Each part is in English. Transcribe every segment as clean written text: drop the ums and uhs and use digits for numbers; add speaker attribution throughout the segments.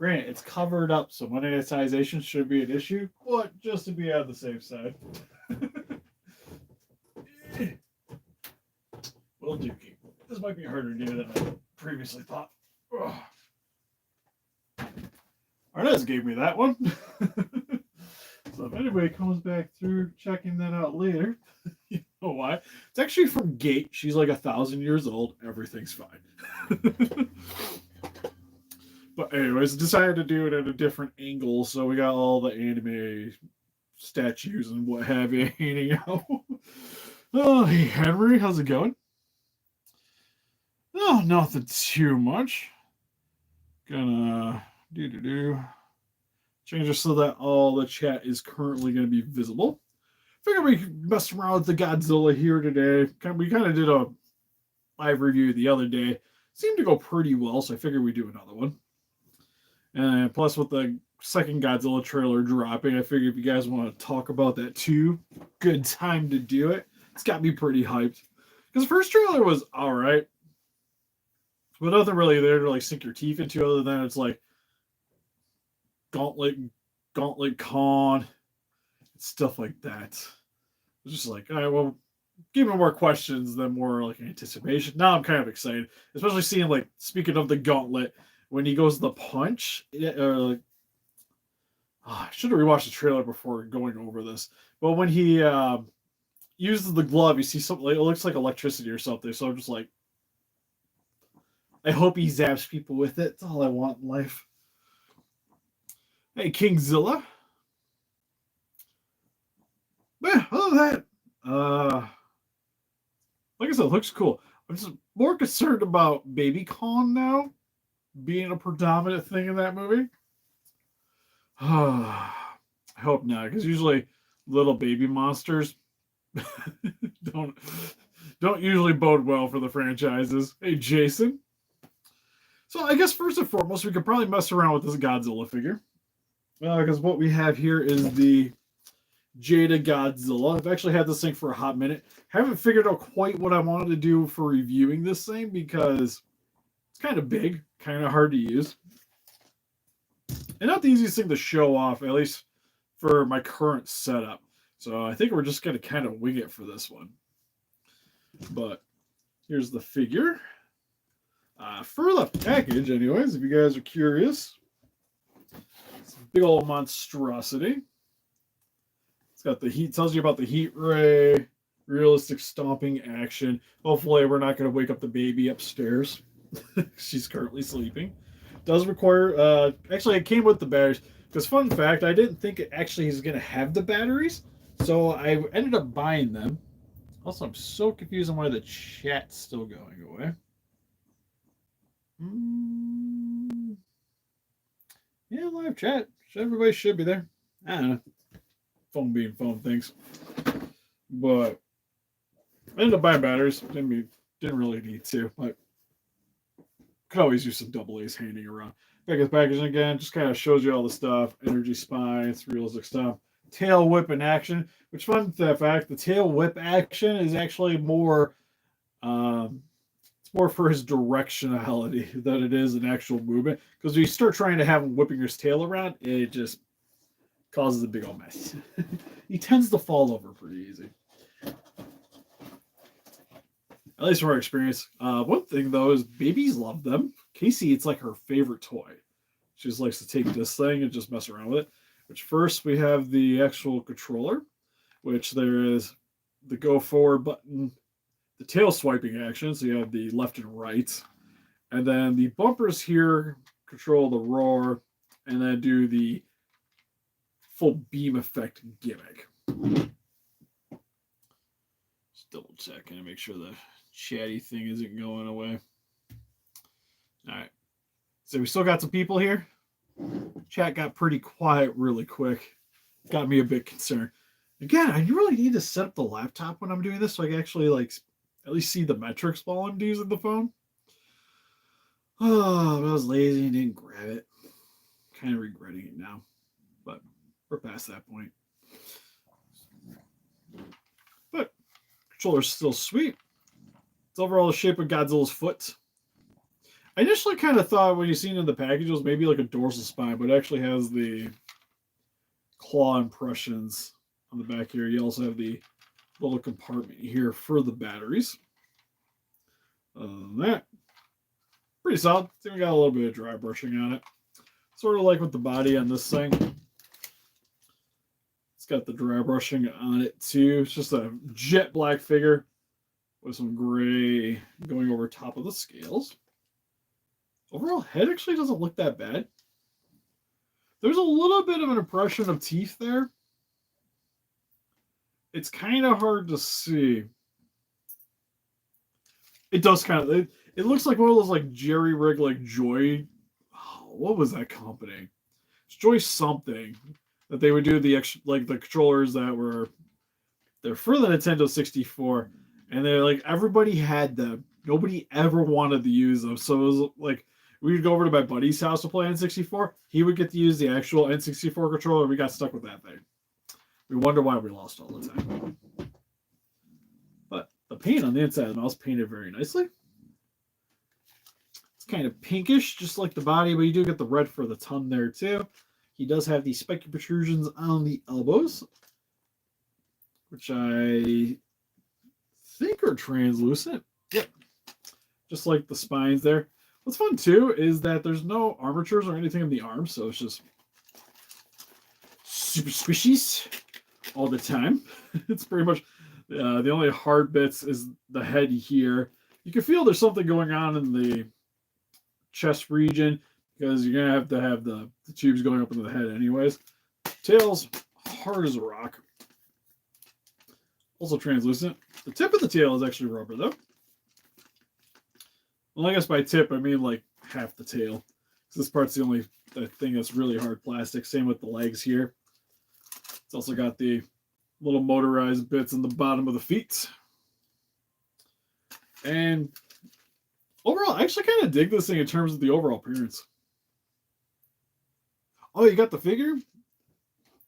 Speaker 1: Granted, it's covered up, so monetization should be an issue, but just to be on the safe side. Well, Dookie. This might be harder to do than I previously thought. Ugh. Arnez gave me that one. So if anybody comes back through checking that out later, you know why? It's actually from Gate. She's like 1,000 years old. Everything's fine. But anyways, decided to do it at a different angle, so we got all the anime statues and what have you hanging out. Oh, hey Henry, how's it going? Oh, nothing too much. Gonna do change it so that all the chat is currently going to be visible. Figured we messed around with the Godzilla here today. We kind of did a live review the other day. Seemed to go pretty well, so I figured we'd do another one. And plus, with the second Godzilla trailer dropping, I figured if you guys want to talk about that too, good time to do it. It's got me pretty hyped. Because the first trailer was alright. But nothing really there to like sink your teeth into other than it's like Gauntlet Con, stuff like that. It's just like, all right, well, give me more questions than more like anticipation. Now I'm kind of excited, especially seeing like, speaking of the Gauntlet, when he goes the punch, I should have rewatched the trailer before going over this. But when he uses the glove, you see something, like, it looks like electricity or something. So I'm just like, I hope he zaps people with it. That's all I want in life. Hey, Kingzilla. Man, other than that, like I said, it looks cool. I'm just more concerned about Baby Con now being a predominant thing in that movie. I hope not, because usually little baby monsters don't usually bode well for the franchises. Hey, Jason. So I guess first and foremost, we could probably mess around with this Godzilla figure. Because what we have here is the Jada Godzilla. I've actually had this thing for a hot minute. Haven't figured out quite what I wanted to do for reviewing this thing because it's kind of big, kind of hard to use. And not the easiest thing to show off, at least for my current setup. So I think we're just going to kind of wing it for this one. But here's the figure. For the package, anyways, if you guys are curious. It's a big old monstrosity. It's got the heat, tells you about the heat ray, realistic stomping action. Hopefully we're not going to wake up the baby upstairs. She's currently sleeping. Does require, actually it came with the batteries. Because fun fact, I didn't think it actually is going to have the batteries. So I ended up buying them. Also, I'm so confused on why the chat's still going away. Yeah, live chat. Everybody should be there. I don't know. Phone being phone things. But I ended up buying batteries. Didn't really need to, but could always use some double A's handing around. Back at packaging again, just kind of shows you all the stuff. Energy spines, realistic stuff. Tail whip in action, which fun fact, the tail whip action is actually more it's more for his directionality than it is an actual movement. Because when you start trying to have him whipping his tail around, it just causes a big old mess. He tends to fall over pretty easy. At least from our experience. One thing though is babies love them. Casey, it's like her favorite toy. She just likes to take this thing and just mess around with it. Which first we have the actual controller, which there is the go forward button, the tail swiping action, so you have the left and right. And then the bumpers here control the roar and then do the full beam effect gimmick. Just double checking to make sure the chatty thing isn't going away. All right. So we still got some people here. Chat got pretty quiet really quick. Got me a bit concerned. Again, I really need to set up the laptop when I'm doing this so I can actually like at least see the metrics while I'm using the phone. Oh, I was lazy and didn't grab it. Kind of regretting it now. But we're past that point. But controller's still sweet. It's overall the shape of Godzilla's foot. I initially kind of thought when you seen in the package it was maybe like a dorsal spine, but it actually has the claw impressions on the back here. You also have the little compartment here for the batteries. Other than that, pretty solid. I think we got a little bit of dry brushing on it. Sort of like with the body on this thing. It's got the dry brushing on it too. It's just a jet black figure with some gray going over top of the scales. Overall head actually doesn't look that bad. There's a little bit of an impression of teeth there. It's kind of hard to see. It does kind of. It looks like one of those like jerry rig like Joy. Oh, what was that company? It's Joy something that they would do the like the controllers that were they're for the Nintendo 64, and they're like everybody had them. Nobody ever wanted to use them, so it was like we would go over to my buddy's house to play N64. He would get to use the actual N64 controller. We got stuck with that thing. We wonder why we lost all the time. But the paint on the inside of the mouse painted very nicely. It's kind of pinkish, just like the body, but you do get the red for the tongue there too. He does have these spiky protrusions on the elbows, which I think are translucent. Yep. Just like the spines there. What's fun too is that there's no armatures or anything in the arms, so it's just super squishies all the time. It's pretty much the only hard bits is the head here. You can feel there's something going on in the chest region because you're gonna have the tubes going up into the head anyways. Tail's hard as a rock. Also translucent. The tip of the tail is actually rubber though. Well, I guess by tip I mean like half the tail. This part's the only thing that's really hard plastic. Same with the legs here. It's also got the little motorized bits in the bottom of the feet. And overall, I actually kind of dig this thing in terms of the overall appearance. Oh, you got the figure?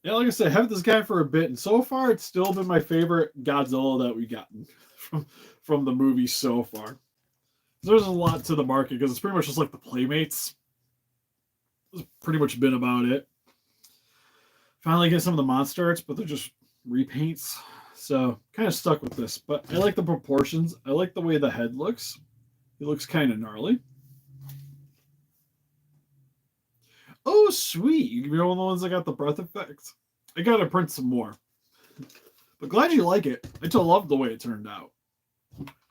Speaker 1: Yeah, like I said, I have this guy for a bit, and so far it's still been my favorite Godzilla that we've gotten from the movie so far. There's a lot to the market because it's pretty much just like the Playmates. It's pretty much been about it. Finally get some of the monster arts, but they're just repaints. So kind of stuck with this. But I like the proportions. I like the way the head looks. It looks kind of gnarly. Oh, sweet. You're one of the ones that got the breath effect. I gotta print some more. But glad you like it. I just love the way it turned out.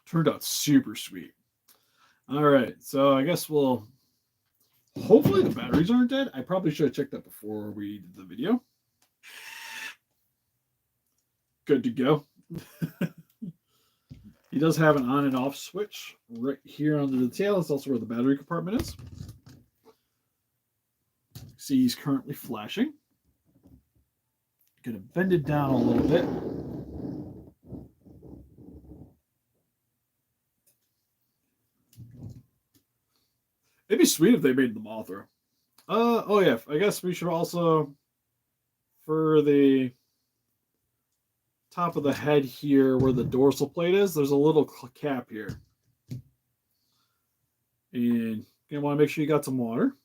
Speaker 1: Turned out super sweet. Alright, so I guess we'll... Hopefully the batteries aren't dead. I probably should have checked that before we did the video. Good to go. He does have an on and off switch right here under the tail. That's also where the battery compartment is. See, he's currently flashing. Gonna bend it down a little bit. It'd be sweet if they made the Mothra. Oh yeah, I guess we should also, for the top of the head here where the dorsal plate is, there's a little cap here. And you want to make sure you got some water.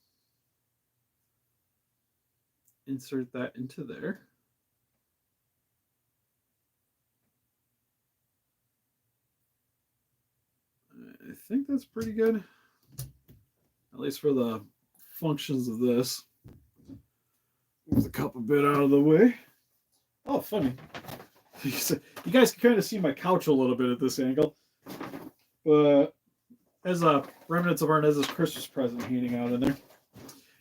Speaker 1: Insert that into there. I think that's pretty good. At least for the functions of this. Move the cup a bit out of the way. Oh, funny. You guys can kind of see my couch a little bit at this angle. But as a remnants of Arnez's Christmas present hanging out in there.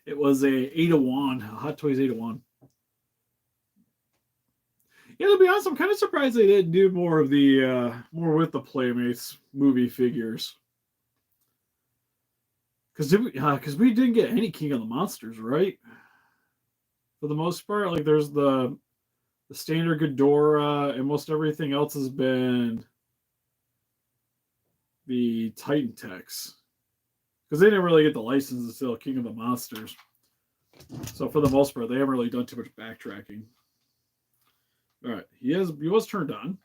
Speaker 1: It was a Ada-1, a Hot Toys Ada-1. Yeah, to be honest, I'm kind of surprised they didn't do more of the more with the Playmates movie figures. Because we didn't get any King of the Monsters, right? For the most part, like there's the standard Ghidorah, and most everything else has been the Titan Techs. Because they didn't really get the license until King of the Monsters. So for the most part, they haven't really done too much backtracking. All right, he was turned on.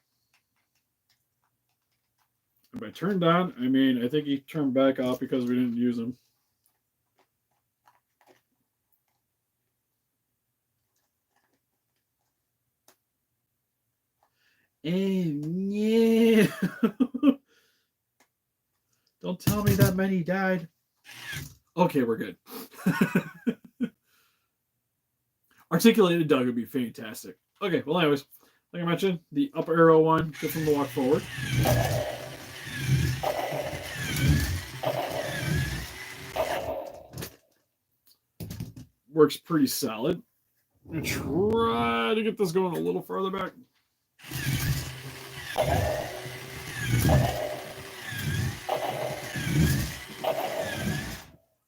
Speaker 1: And by turned on, I mean I think he turned back off because we didn't use him. And yeah. Don't tell me that many died. Okay, we're good. Articulated Doug would be fantastic. Okay, well, anyways, like I mentioned, the up arrow one gets him to walk forward. Works pretty solid. I'm going to try to get this going a little farther back.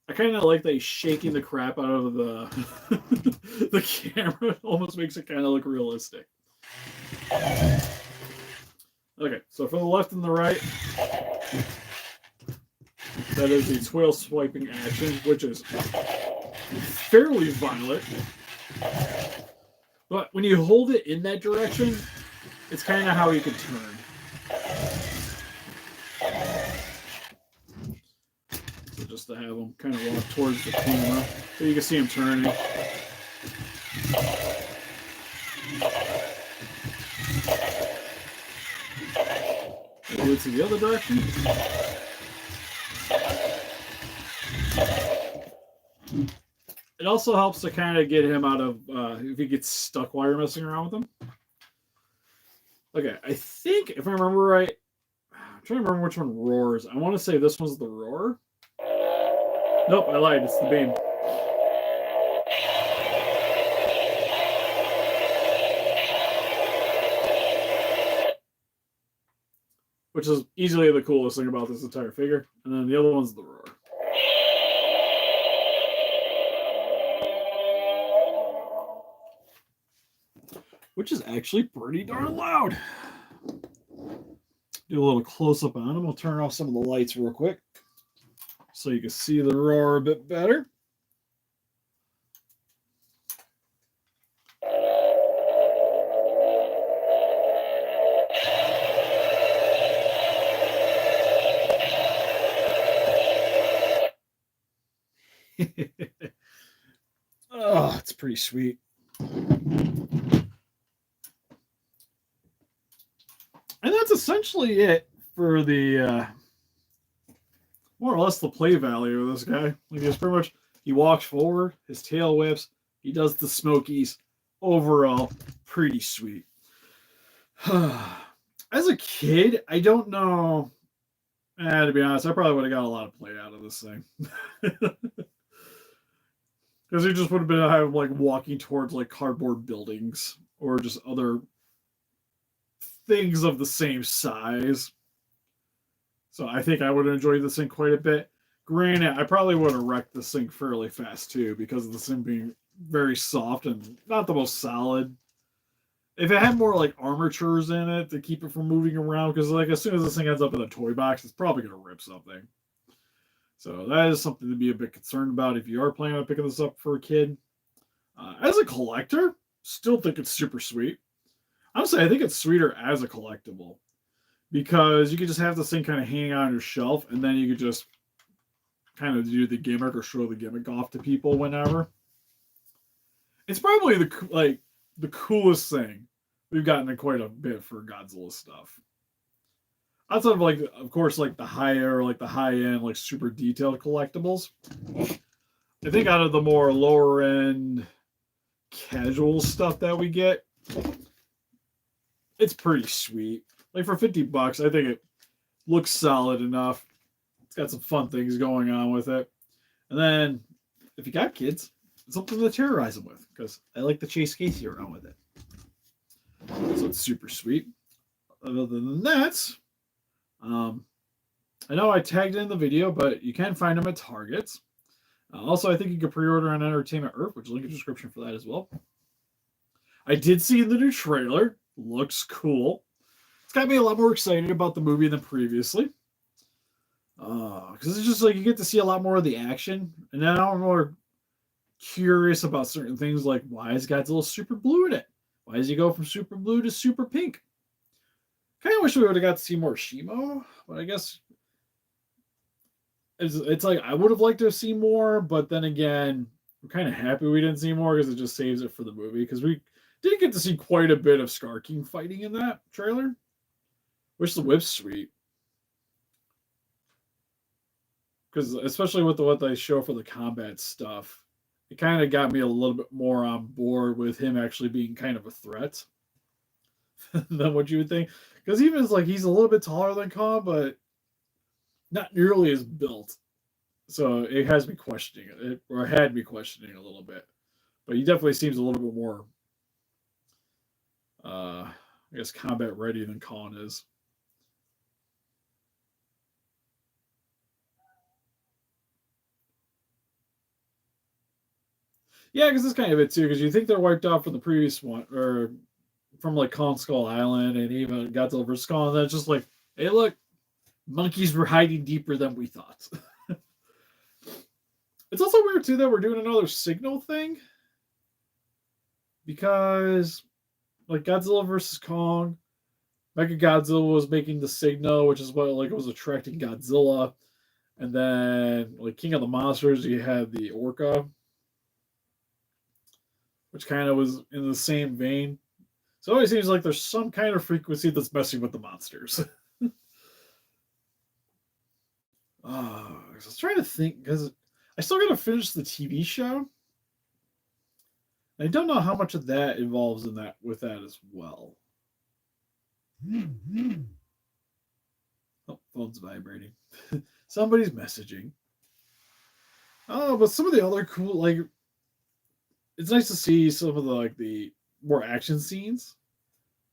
Speaker 1: I kind of like that he's shaking the crap out of the the camera. It almost makes it kind of look realistic. Okay, so for the left and the right, that is the tail swiping action, which is fairly violent. But when you hold it in that direction, it's kind of how you can turn. So just to have him kind of walk towards the camera, so you can see him turning. Move it to the other direction. It also helps to kind of get him out of, if he gets stuck while you're messing around with him. Okay, I think, if I remember right, I'm trying to remember which one roars. I want to say this one's the roar. Nope, I lied. It's the beam. Which is easily the coolest thing about this entire figure. And then the other one's the roar. Which is actually pretty darn loud. Do a little close-up on him. We'll turn off some of the lights real quick so you can see the roar a bit better. Oh, it's pretty sweet. And that's essentially it for the more or less the play value of this guy. Like, it's pretty much, he walks forward, his tail whips, he does the smokies. Overall, pretty sweet. As a kid, I don't know. To be honest, I probably would have got a lot of play out of this thing. Because it just would have been having like walking towards like cardboard buildings or just other things of the same size. So I think I would have enjoyed this thing quite a bit. Granted, I probably would have wrecked this thing fairly fast too, because of this thing being very soft and not the most solid. If it had more like armatures in it to keep it from moving around, because like as soon as this thing ends up in a toy box, it's probably going to rip something. So that is something to be a bit concerned about if you are planning on picking this up for a kid. As a collector, still think it's super sweet. Honestly, I think it's sweeter as a collectible, because you could just have this thing kind of hanging on your shelf, and then you could just kind of do the gimmick or show the gimmick off to people whenever. It's probably the coolest thing we've gotten in quite a bit for Godzilla stuff. Outside of like, of course, like the higher, like the high end, like super detailed collectibles. I think out of the more lower end casual stuff that we get, it's pretty sweet. Like for $50, I think it looks solid enough. It's got some fun things going on with it. And then if you got kids, it's something to terrorize them with, because I like to chase Casey around with it. So it's super sweet. Other than that, I know I tagged in the video, but you can find them at Targets. Also, I think you can pre-order on Entertainment Earth, which is link in the description for that as well. I did see the new trailer. Looks cool. It's got me a lot more excited about the movie than previously. Because it's just like you get to see a lot more of the action. And then I'm more curious about certain things, like why is Godzilla super blue in it? Why does he go from super blue to super pink? Kind of wish we would have got to see more Shimo, but I guess it's like I would have liked to have seen more, but then again, I'm kind of happy we didn't see more because it just saves it for the movie. Because we did get to see quite a bit of Scar King fighting in that trailer, which the whip's sweet. Because especially with what they show for the combat stuff, it kind of got me a little bit more on board with him actually being kind of a threat than what you would think. Because even it's like he's a little bit taller than Kong, but not nearly as built. So it has me questioning it, or had me questioning a little bit. But he definitely seems a little bit more, I guess, combat ready than Kong is. Yeah, because it's kind of it too. Because you think they're wiped out from the previous one, or from like Kong Skull Island, and even Godzilla vs Kong. And then it's just like, hey, look, monkeys were hiding deeper than we thought. It's also weird too that we're doing another signal thing because like Godzilla versus Kong, Mega Godzilla was making the signal, which is what like was attracting Godzilla, and then like King of the Monsters, you had the Orca, which kind of was in the same vein. So it always seems like there's some kind of frequency that's messing with the monsters. I was trying to think because I still got to finish the TV show. I don't know how much of that involves in that with that as well. Oh, phone's vibrating. Somebody's messaging. Oh, but some of the other cool like it's nice to see some of the like the more action scenes.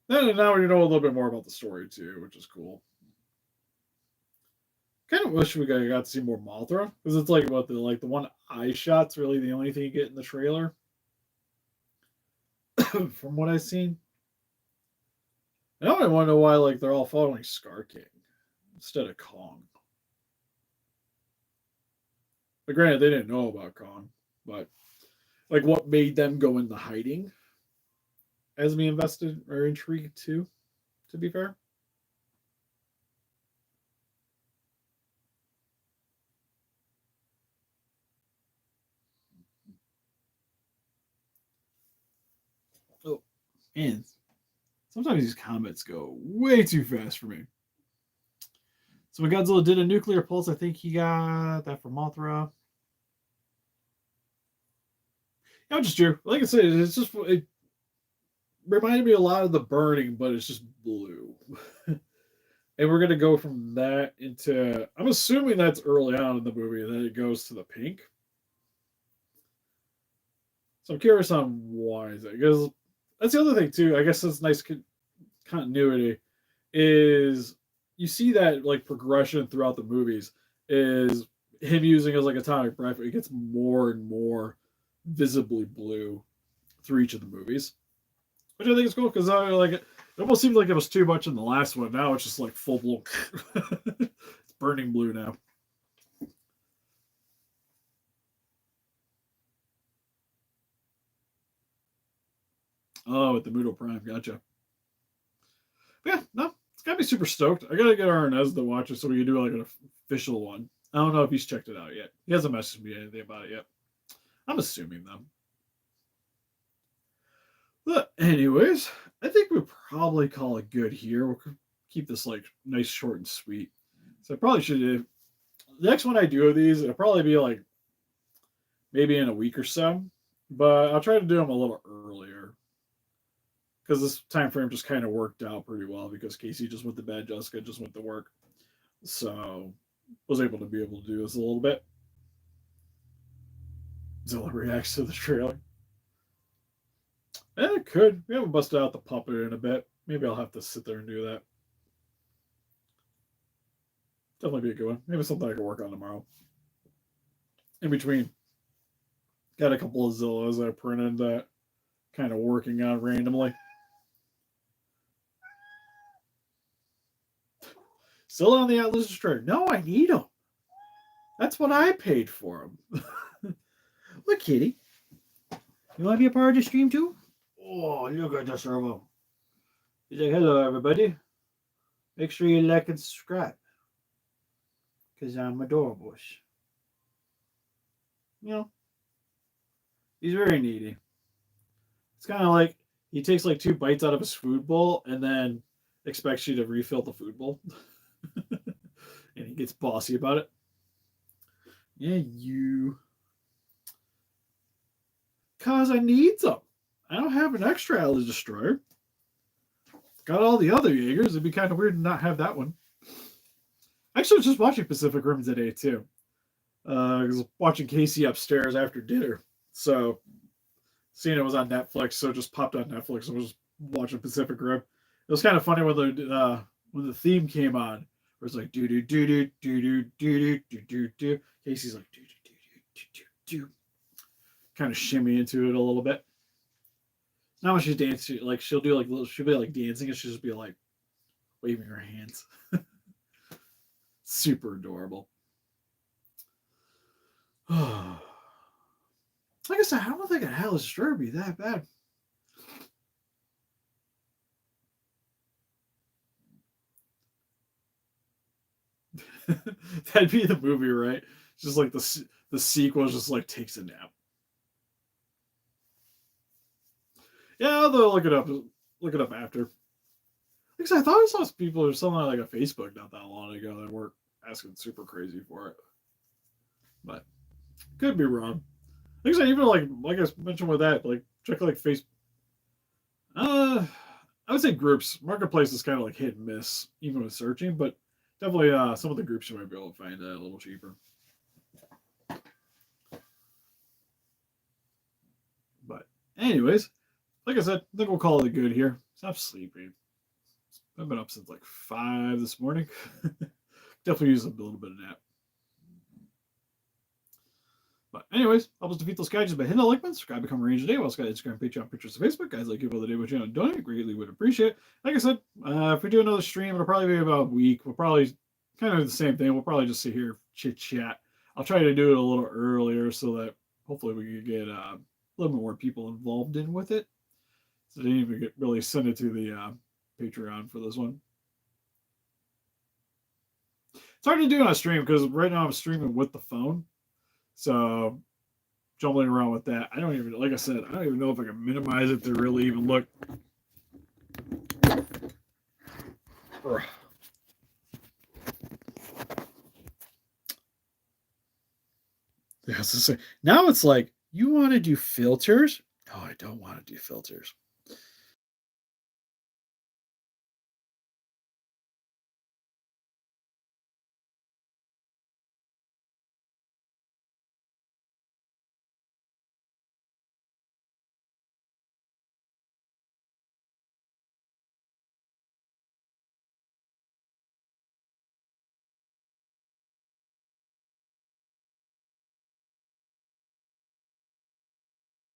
Speaker 1: Now we know a little bit more about the story too, which is cool. Kind of wish we got to see more Mothra because it's like about the one eye shot's really the only thing you get in the trailer. From what I've seen, I don't want to know why like they're all following Scar King instead of Kong. But granted, they didn't know about Kong, but like what made them go into hiding as me invested or intrigued too. To be fair. Oh, and sometimes these comments go way too fast for me. So when Godzilla did a nuclear pulse, I think he got that from Mothra. Yeah, just true. Like I said, it reminded me a lot of the burning, but it's just blue. And we're gonna go from that into I'm assuming that's early on in the movie, and then it goes to the pink. So I'm curious on why is it because that's the other thing too. I guess that's nice continuity is you see that like progression throughout the movies is him using as like atomic breath. It gets more and more visibly blue through each of the movies, which I think is cool because I like it. It almost seemed like it was too much in the last one. Now it's just like full blown. It's burning blue now. Oh, with the Muto Prime, gotcha. But yeah, no, it's got me super stoked. I gotta get Arnez to watch it so we can do like an official one. I don't know if he's checked it out yet. He hasn't messaged me anything about it yet. I'm assuming though. But anyways, I think we probably call it good here. We'll keep this like nice, short, and sweet. So I probably should. The next one I do of these, it'll probably be like maybe in a week or so. But I'll try to do them a little earlier because this time frame just kind of worked out pretty well because Casey just went to bed, Jessica just went to work, so was able to do this a little bit. Zilla reacts to the trailer. And it could. We haven't busted out the puppet in a bit. Maybe I'll have to sit there and do that. Definitely be a good one. Maybe something I can work on tomorrow. In between, got a couple of Zillas I printed that kind of working on randomly. Still on the Atlas Destroyer. No, I need them. That's what I paid for them. Look, kitty. You want to be a part of the stream too? Oh, you got to serve them. He's like, hello, everybody.
Speaker 2: Make sure you like and subscribe. Because I'm adorable. You know, he's very needy. It's kind of like he takes like 2 bites out of his food bowl and then expects you to refill the food bowl. And he gets bossy about it. Yeah, you. Cause I need some. I don't have an extra Atlas Destroyer. Got all the other Jaegers. It'd be kind of weird to not have that one. Actually, I was just watching Pacific Rim today too. I was watching Casey upstairs after dinner, so seeing it was on Netflix, so it just popped on Netflix. And I was just watching Pacific Rim. It was kind of funny when the theme came on, where it's like do do do do do do do do do do. Casey's like do do do do do do. Kind of shimmy into it a little bit. Not when she's dancing, like she'll do like she'll be like dancing, and she'll just be like waving her hands. Super adorable. Like I said, I don't think a Atlas Destroyer would be that bad. That'd be the movie, right? Just like the sequel just like takes a nap. Yeah, I'll look it up. Look it up after. Because I thought I saw people or something like a Facebook not that long ago that weren't asking super crazy for it, but could be wrong. Like I said, even like I mentioned with that, like check like Facebook. I would say groups. Marketplace is kind of like hit and miss, even with searching, but definitely some of the groups you might be able to find a little cheaper. But anyways, like I said, I think we'll call it good here. Stop sleeping. I've been up since like 5 this morning. Definitely use a little bit of nap. But anyways, help us defeat those guys by hitting the like button, subscribe, become a ranger today. We also got Instagram, Patreon, pictures of Facebook. Guys like you all the day, what you know, donate. Greatly would appreciate it. Like I said, if we do another stream, it'll probably be about a week. We'll probably kind of the same thing. We'll probably just sit here chit chat. I'll try to do it a little earlier so that hopefully we can get a little bit more people involved in with it. So they didn't even get really send it to the Patreon for this one. It's hard to do on a stream because right now I'm streaming with the phone. So jumbling around with that. I don't even, like I said, I don't even know if I can minimize it to really even look. Yeah, now it's like, you want to do filters? No, I don't want to do filters.